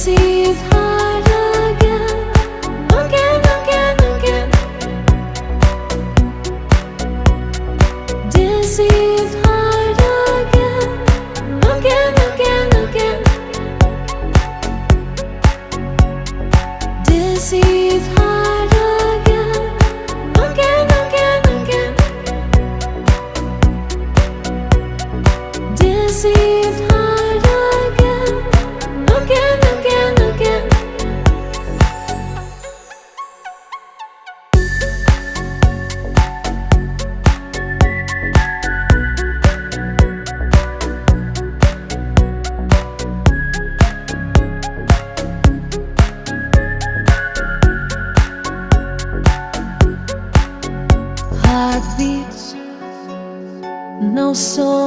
deceived heart again, again, again, again. Deceived heart again, again, again, again. Deceived heart again, again, again, again. Deceived heart again, again, again, again. Heartbeats, no soul.